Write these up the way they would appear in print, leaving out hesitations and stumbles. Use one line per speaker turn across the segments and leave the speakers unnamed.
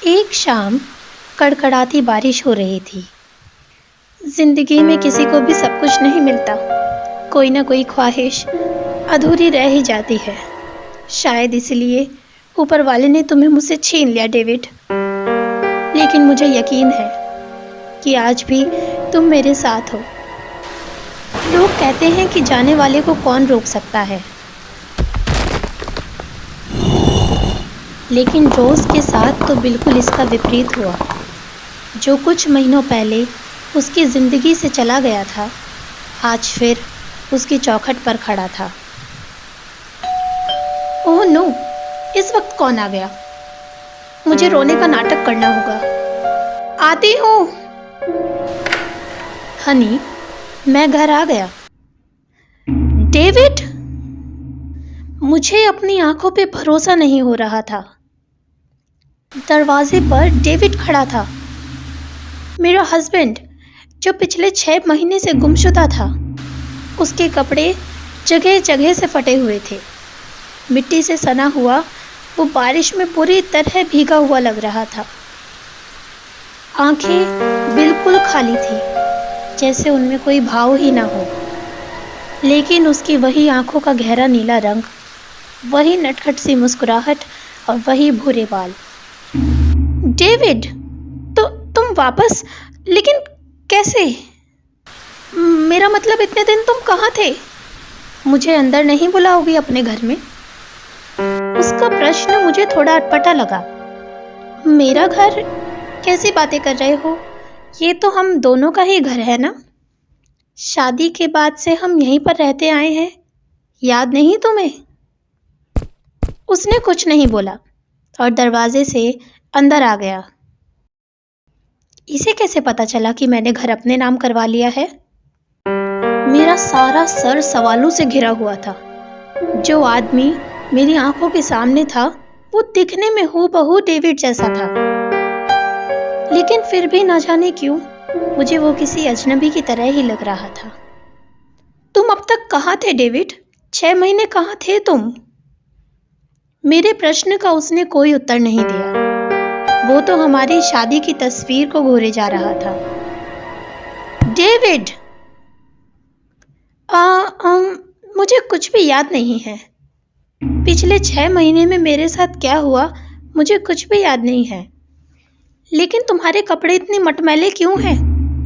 एक शाम कड़कड़ाती बारिश हो रही थी। जिंदगी में किसी को भी सब कुछ नहीं मिलता, कोई ना कोई ख्वाहिश अधूरी रह ही जाती है। शायद इसलिए ऊपर वाले ने तुम्हें मुझसे छीन लिया डेविड। लेकिन मुझे यकीन है कि आज भी तुम मेरे साथ हो। लोग कहते हैं कि जाने वाले को कौन रोक सकता है, लेकिन रोज के साथ तो बिल्कुल इसका विपरीत हुआ। जो कुछ महीनों पहले उसकी जिंदगी से चला गया था, आज फिर उसकी चौखट पर खड़ा था। ओह नो, इस वक्त कौन आ गया? मुझे रोने का नाटक करना होगा। आती हूँ। हनी, मैं घर आ गया। डेविड! मुझे अपनी आंखों पे भरोसा नहीं हो रहा था। दरवाजे पर डेविड खड़ा था, मेरा हस्बैंड, जो पिछले 6 महीने से गुमशुदा था। उसके कपड़े जगह जगह से फटे हुए थे, मिट्टी से सना हुआ वो बारिश में पूरी तरह भीगा हुआ लग रहा था। आंखें बिल्कुल खाली थी, जैसे उनमें कोई भाव ही ना हो। लेकिन उसकी वही आंखों का गहरा नीला रंग, वही नटखट सी मुस्कुराहट और वही भूरे बाल। डेविड, तो तुम वापस? लेकिन कैसे? मेरा मतलब इतने दिन तुम कहाँ थे? मुझे अंदर नहीं बुलाओगी अपने घर में? उसका प्रश्न मुझे थोड़ा अटपटा लगा। मेरा घर? कैसी बातें कर रहे हो? ये तो हम दोनों का ही घर है ना। शादी के बाद से हम यहीं पर रहते आए हैं, याद नहीं तुम्हें? उसने कुछ नहीं बोला और दरवाजे से अंदर आ गया। इसे कैसे पता चला कि मैंने घर अपने नाम करवा लिया है? मेरा सारा सर सवालों से घिरा हुआ था। जो आदमी मेरी आंखों के सामने था, वो दिखने में हूबहू डेविड जैसा था। लेकिन फिर भी न जाने क्यों मुझे वो किसी अजनबी की तरह ही लग रहा था। तुम अब तक कहाँ थे डेविड? 6 महीने कहाँ थे तुम? मेरे प्रश्न का उसने कोई उत्तर नहीं दिया। वो तो हमारी शादी की तस्वीर को घूरे जा रहा था। डेविड! मुझे कुछ भी याद नहीं है। पिछले 6 महीने में मेरे साथ क्या हुआ, मुझे कुछ भी याद नहीं है। लेकिन तुम्हारे कपड़े इतने मटमैले क्यों हैं?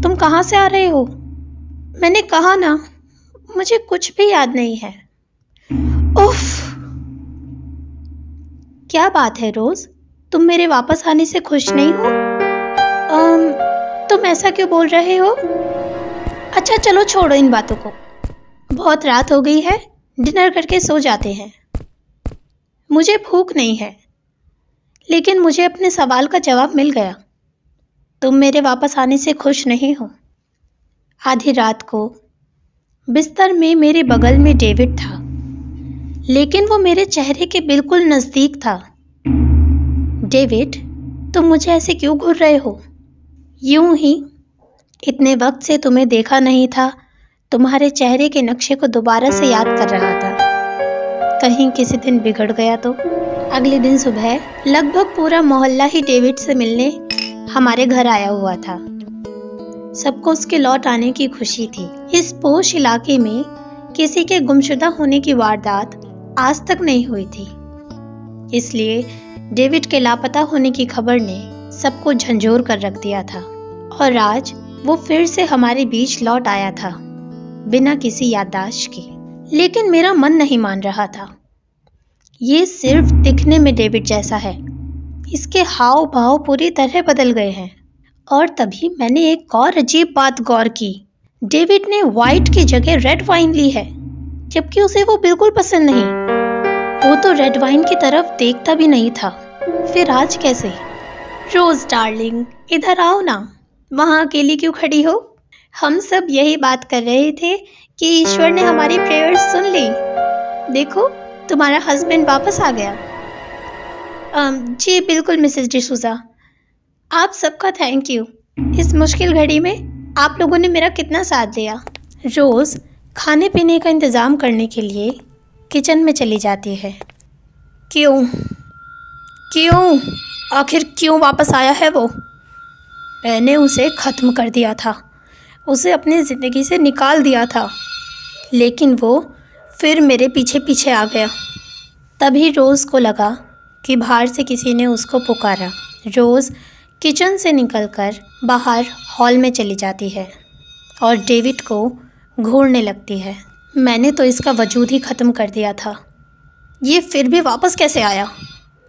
तुम कहाँ से आ रहे हो? मैंने कहा ना, मुझे कुछ भी याद नहीं है। उफ! क्या बात है रोज, तुम मेरे वापस आने से खुश नहीं हो? तुम ऐसा क्यों बोल रहे हो? अच्छा चलो छोड़ो इन बातों को। बहुत रात हो गई है, डिनर करके सो जाते हैं। मुझे भूख नहीं है। लेकिन मुझे अपने सवाल का जवाब मिल गया। तुम मेरे वापस आने से खुश नहीं हो। आधी रात को बिस्तर में मेरे बगल में डेविड था, लेकिन वो मेरे चेहरे के बिल्कुल नजदीक था। डेविड, तुम मुझे ऐसे क्यों घूर रहे हो? यूं ही। इतने वक्त से तुम्हें देखा नहीं था, तुम्हारे चेहरे के नक्शे को दोबारा से याद कर रहा था। कहीं किसी दिन बिगड़ गया तो? अगले दिन सुबह लगभग पूरा मोहल्ला ही डेविड से मिलने हमारे घर आया हुआ था। सबको उसके लौट आने की खुशी थी। इस पोश इलाके में किसी के गुमशुदा होने की वारदात आज तक नहीं हुई थी, इसलिए डेविड के लापता होने की खबर ने सबको झंझोर कर रख दिया था। और आज वो फिर से हमारे बीच लौट आया था, बिना किसी याददाश्त के। लेकिन मेरा मन नहीं मान रहा था। ये सिर्फ दिखने में डेविड जैसा है, इसके हाव भाव पूरी तरह बदल गए हैं। और तभी मैंने एक और अजीब बात गौर की। डेविड ने व्हाइट की जगह रेड वाइन ली है, जबकि उसे वो बिल्कुल पसंद नहीं। वो तो रेड वाइन की तरफ देखता भी नहीं था। फिर आज कैसे? रोज डार्लिंग, इधर आओ ना। वहां अकेली क्यों खड़ी हो? हम सब यही बात कर रहे थे कि ईश्वर ने हमारी प्रेयर्स सुन ली। देखो, तुम्हारा हस्बैंड वापस आ गया। जी बिल्कुल मिसेस डिसूजा, आप सबका थैंक यू। इस मुश्किल घड़ी में आप लोगों ने मेरा कितना साथ दिया। रोज खाने पीने का इंतज़ाम करने के लिए किचन में चली जाती है। क्यों? आखिर क्यों वापस आया है वो? मैंने उसे ख़त्म कर दिया था, उसे अपनी ज़िंदगी से निकाल दिया था, लेकिन वो फिर मेरे पीछे पीछे आ गया। तभी रोज़ को लगा कि बाहर से किसी ने उसको पुकारा। रोज़ किचन से निकलकर बाहर हॉल में चली जाती है और डेविड को घूरने लगती है। मैंने तो इसका वजूद ही ख़त्म कर दिया था, ये फिर भी वापस कैसे आया?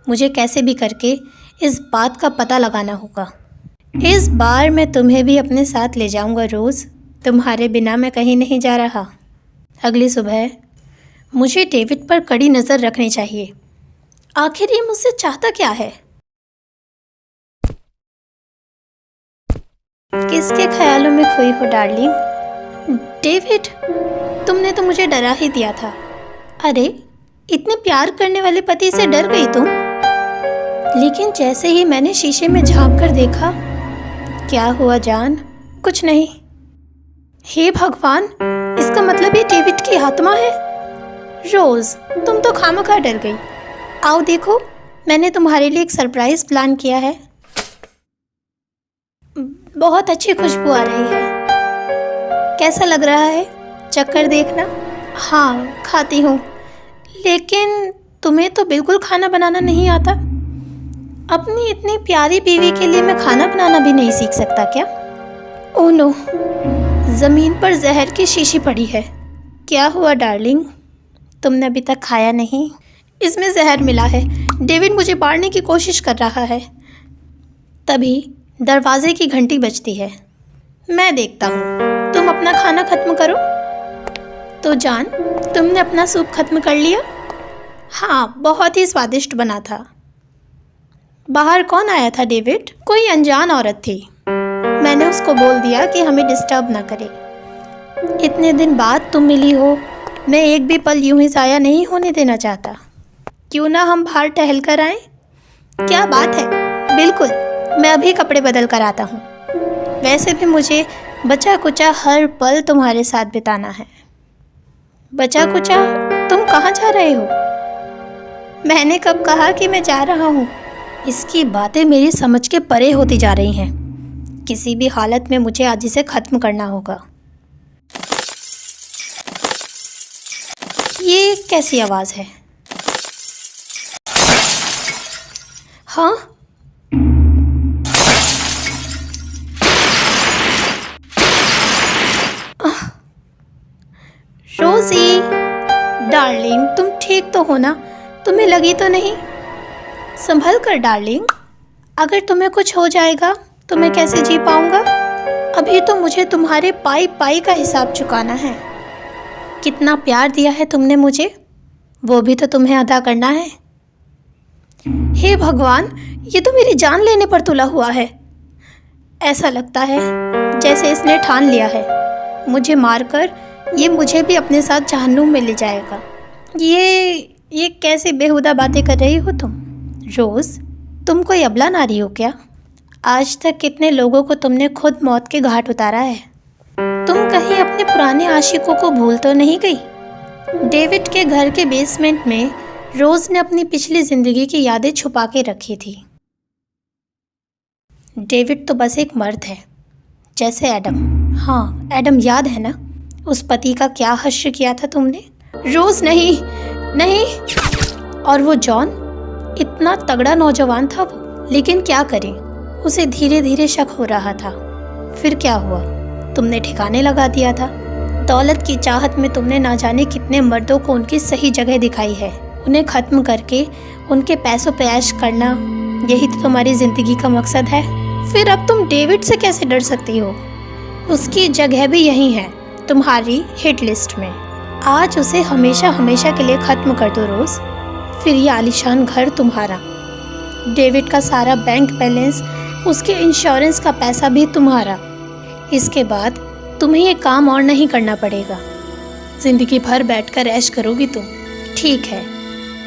मुझे कैसे भी करके इस बात का पता लगाना होगा। इस बार मैं तुम्हें भी अपने साथ ले जाऊंगा रोज़, तुम्हारे बिना मैं कहीं नहीं जा रहा। अगली सुबह मुझे डेविड पर कड़ी नज़र रखनी चाहिए। आखिर ये मुझसे चाहता क्या है? किसके ख्यालों में खोई हो डार्लिंग? डेविड, तुमने तो मुझे डरा ही दिया था। अरे, इतने प्यार करने वाले पति से डर गई तुम? लेकिन जैसे ही मैंने शीशे में झांक कर देखा, क्या हुआ जान? कुछ नहीं। हे भगवान, इसका मतलब ये डेविड की आत्मा है। रोज़, तुम तो खामखा डर गई। आओ देखो, मैंने तुम्हारे लिए एक सरप्राइज प्लान किया है। बहुत अच्छी खुशबू आ रही है। कैसा लग रहा है? चक्कर देखना। हाँ, खाती हूँ। लेकिन तुम्हें तो बिल्कुल खाना बनाना नहीं आता। अपनी इतनी प्यारी बीवी के लिए मैं खाना बनाना भी नहीं सीख सकता क्या? ओह नो, ज़मीन पर जहर की शीशी पड़ी है। क्या हुआ डार्लिंग, तुमने अभी तक खाया नहीं? इसमें जहर मिला है। डेविड मुझे मारने की कोशिश कर रहा है। तभी दरवाजे की घंटी बजती है। मैं देखता हूँ, तुम अपना खाना ख़त्म करो। तो जान, तुमने अपना सूप ख़त्म कर लिया? हाँ, बहुत ही स्वादिष्ट बना था। बाहर कौन आया था डेविड? कोई अनजान औरत थी। मैंने उसको बोल दिया कि हमें डिस्टर्ब ना करे। इतने दिन बाद तुम मिली हो, मैं एक भी पल यूं ही ज़ाया नहीं होने देना चाहता। क्यों ना हम बाहर टहल कर आएं? क्या बात है, बिल्कुल, मैं अभी कपड़े बदल कर आता हूँ। वैसे भी मुझे बचा कुचा हर पल तुम्हारे साथ बिताना है। बचा कुचा? तुम कहाँ जा रहे हो? मैंने कब कहा कि मैं जा रहा हूँ? इसकी बातें मेरी समझ के परे होती जा रही हैं। किसी भी हालत में मुझे आज इसे ख़त्म करना होगा। ये कैसी आवाज़ है? हाँ, रोज़ी डार्लिंग, तुम ठीक तो हो ना? तुम्हें लगी तो नहीं? संभल कर डार्लिंग, अगर तुम्हें कुछ हो जाएगा तो मैं कैसे जी पाऊंगा? अभी तो मुझे तुम्हारे पाई पाई का हिसाब चुकाना है। कितना प्यार दिया है तुमने मुझे, वो भी तो तुम्हें अदा करना है। हे भगवान, ये तो मेरी जान लेने पर तुला हुआ है। ऐसा लगता है जैसे इसने ठान लिया है, मुझे मारकर ये मुझे भी अपने साथ जहन्नुम में ले जाएगा। ये कैसी बेहुदा बातें कर रही हो तुम? रोज़, तुम कोई अबला नारी हो क्या? आज तक कितने लोगों को तुमने खुद मौत के घाट उतारा है। तुम कहीं अपने पुराने आशिकों को भूल तो नहीं गई? डेविड के घर के बेसमेंट में रोज़ ने अपनी पिछली ज़िंदगी की यादें छुपा के रखी थी। डेविड तो बस एक मर्द है, जैसे एडम। हाँ, एडम याद है ना, उस पति का क्या हश्र किया था तुमने? रोज़, नहीं नहीं। और वो जॉन, इतना तगड़ा नौजवान था वो, लेकिन क्या करें, उसे धीरे धीरे शक हो रहा था। फिर क्या हुआ, तुमने ठिकाने लगा दिया था। दौलत की चाहत में तुमने ना जाने कितने मर्दों को उनकी सही जगह दिखाई है। उन्हें ख़त्म करके उनके पैसों पे ऐश करना, यही तो तुम्हारी ज़िंदगी का मकसद है। फिर अब तुम डेविड से कैसे डर सकती हो? उसकी जगह भी यही है, तुम्हारी हिट लिस्ट में। आज उसे हमेशा हमेशा के लिए ख़त्म कर दो रोज़, फिर ये आलीशान घर तुम्हारा, डेविड का सारा बैंक बैलेंस, उसके इंश्योरेंस का पैसा भी तुम्हारा। इसके बाद तुम्हें ये काम और नहीं करना पड़ेगा। ज़िंदगी भर बैठकर ऐश करोगी तुम। ठीक है,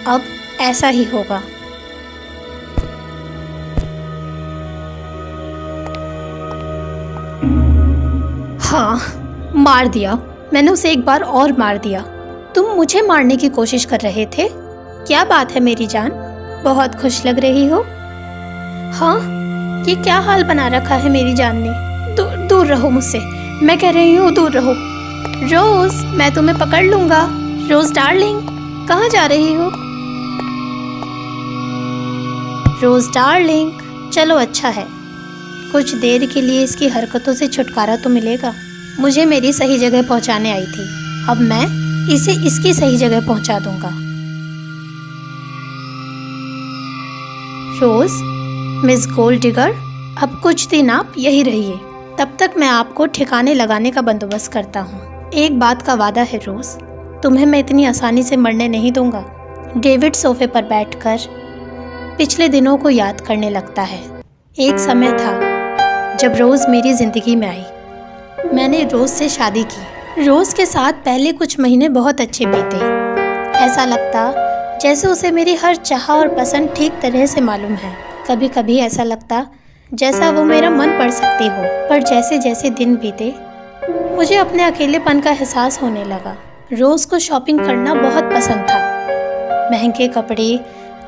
अब ऐसा ही होगा। हाँ, मार दिया मैंने उसे, एक बार और मार दिया। तुम मुझे मारने की कोशिश कर रहे थे? क्या बात है मेरी जान, बहुत खुश लग रही हो। हाँ, ये क्या हाल बना रखा है मेरी जान ने। दूर दूर रहो मुझसे, मैं कह रही हूँ दूर रहो। रोज, मैं तुम्हें पकड़ लूंगा। रोज डार्लिंग, कहाँ जा रही हो? रोज डार्लिंग, चलो अच्छा है, कुछ देर के लिए इसकी हरकतों से छुटकारा तो मिलेगा। मुझे मेरी सही जगह पहुंचाने आई थी, अब मैं इसे इसकी सही जगह पहुंचा दूंगा। रोज, मिस गोल्ड डिगर, अब कुछ दिन आप यही रहिए, तब तक मैं आपको ठिकाने लगाने का बंदोबस्त करता हूँ। एक बात का वादा है रोज, तुम्हें मैं इतनी आसानी से मरने नहीं दूंगा। डेविड सोफे पर बैठकर पिछले दिनों को याद करने लगता है। एक समय था जब रोज मेरी जिंदगी में आई। मैंने रोज से शादी की। रोज के साथ पहले कुछ महीने बहुत अच्छे बीते। ऐसा लगता जैसे उसे मेरी हर चाह और पसंद ठीक तरह से मालूम है। कभी कभी ऐसा लगता जैसा वो मेरा मन पढ़ सकती हो। पर जैसे जैसे दिन बीते मुझे अपने अकेलेपन का एहसास होने लगा। रोज को शॉपिंग करना बहुत पसंद था। महंगे कपड़े,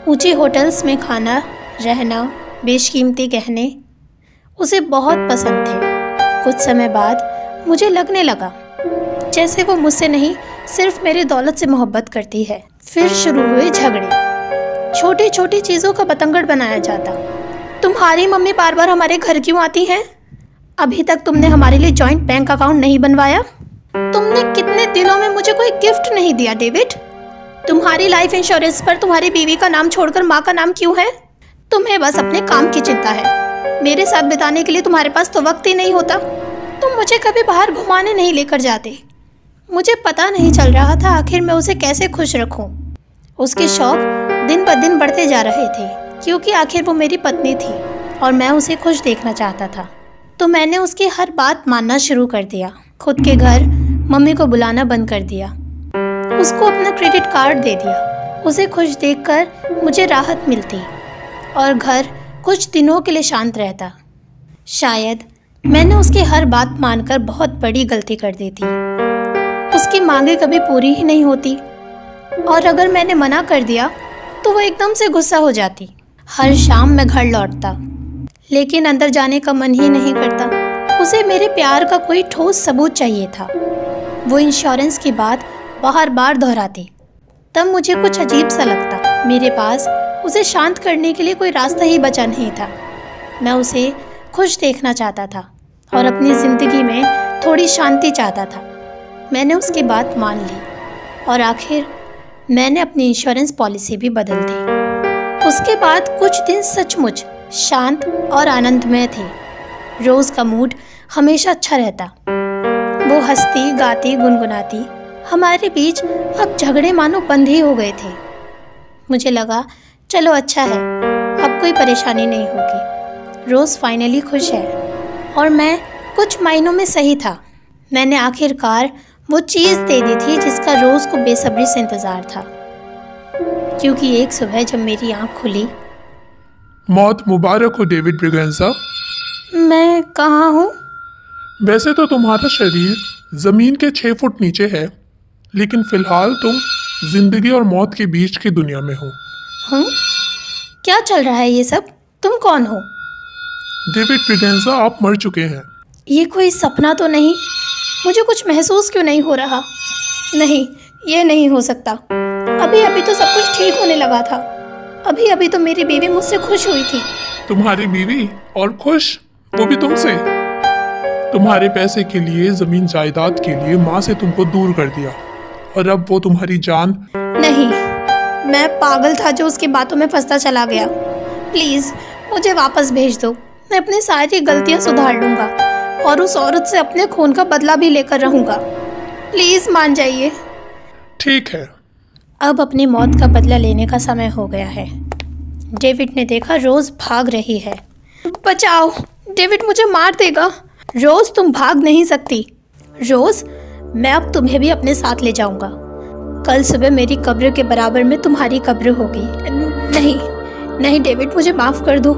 ऊंचे होटल्स में खाना, रहना, बेशकीमती गहने उसे बहुत पसंद थे। कुछ समय बाद मुझे लगने लगा जैसे वो मुझसे नहीं सिर्फ मेरी दौलत से मोहब्बत करती है। फिर शुरू हुए झगड़े। छोटी छोटी चीज़ों का बतंगड़ बनाया जाता। तुम्हारी मम्मी बार बार हमारे घर क्यों आती हैं? अभी तक तुमने हमारे लिए जॉइंट बैंक अकाउंट नहीं बनवाया। तुमने कितने दिनों में मुझे कोई गिफ्ट नहीं दिया डेविड। तुम्हारी लाइफ इंश्योरेंस पर तुम्हारी बीवी का नाम छोड़कर माँ का नाम क्यों है? तुम्हें बस अपने काम की चिंता है। मेरे साथ बिताने के लिए तुम्हारे पास तो वक्त ही नहीं होता। तुम मुझे कभी बाहर घुमाने नहीं लेकर जाते। मुझे पता नहीं चल रहा था आखिर मैं उसे कैसे खुश रखूं। उसके शौक दिन ब दिन बढ़ते जा रहे थे, क्योंकि आखिर वो मेरी पत्नी थी और मैं उसे खुश देखना चाहता था। तो मैंने उसकी हर बात मानना शुरू कर दिया। खुद के घर मम्मी को बुलाना बंद कर दिया। उसको अपना क्रेडिट कार्ड दे दिया। उसे खुश देखकर मुझे राहत मिलती और घर कुछ दिनों के लिए शांत रहता। शायद मैंने उसकी हर बात मानकर बहुत बड़ी गलती कर दी थी। उसकी मांगें कभी पूरी ही नहीं होती और अगर मैंने मना कर दिया तो वो एकदम से गुस्सा हो जाती। हर शाम मैं घर लौटता, लेकिन अंदर जाने का मन ही नहीं करता। उसे मेरे प्यार का कोई ठोस सबूत चाहिए था। वो इंश्योरेंस की बात बार बार दोहराती। तब मुझे कुछ अजीब सा लगता। मेरे पास उसे शांत करने के लिए कोई रास्ता ही बचा नहीं था। मैं उसे खुश देखना चाहता था और अपनी ज़िंदगी में थोड़ी शांति चाहता था। मैंने उसकी बात मान ली और आखिर मैंने अपनी इंश्योरेंस पॉलिसी भी बदल दी। उसके बाद कुछ दिन सचमुच शांत और आनंदमय थे। रोज़ का मूड हमेशा अच्छा रहता। वो हंसती, गाती, गुनगुनाती। हमारे बीच अब झगड़े मानो बंद ही हो गए थे। मुझे लगा चलो अच्छा है, अब कोई परेशानी नहीं होगी। रोज़ फाइनली खुश है और मैं कुछ महीनों में सही था। मैंने आखिरकार वो चीज़ दे दी थी जिसका रोज़ को बेसब्री से इंतज़ार था, क्योंकि एक सुबह जब मेरी आँख खुली।
मौत मुबारक हो डेविड ब्रिगेंजा।
मैं कहाँ हूँ?
वैसे तो तुम्हारा शरीर ज़मीन के 6 फुट नीचे है, लेकिन फिलहाल तुम जिंदगी और मौत के बीच की दुनिया में हो।
हूँ? क्या चल रहा है ये सब? तुम कौन हो?
डेविड ब्रिगेंजा, आप मर चुके हैं।
ये कोई सपना तो नहीं? मुझे कुछ महसूस क्यों नहीं हो रहा? नहीं, ये नहीं हो सकता। अभी अभी तो सब कुछ ठीक होने लगा था। अभी अभी तो मेरी बीवी मुझसे खुश हुई थी।
तुम्हारी बीवी और खुश? वो भी तुमसे? तुम्हारे पैसे के लिए, जमीन जायदाद के लिए माँ से तुमको दूर कर दिया और अब वो तुम्हारी जान।
नहीं, मैं पागल था जो उसकी बातों में फंसता चला गया। प्लीज़ मुझे वापस भेज दो। मैं अपनी सारी गलतियाँ सुधार लूँगा और उस औरत से अपने खून का बदला भी लेकर रहूँगा। प्लीज़ मान जाइए।
ठीक है।
अब अपनी मौत का बदला लेने का समय हो गया है। डेविड ने देखा रोज़ भाग रही है। बचाओ, डेविड मुझे मार देगा। रोज़ तुम भाग नहीं सकती। रोज़, मैं अब तुम्हें भी अपने साथ ले जाऊंगा। कल सुबह मेरी कब्र के बराबर में तुम्हारी कब्र होगी। नहीं नहीं डेविड, मुझे माफ़ कर दो।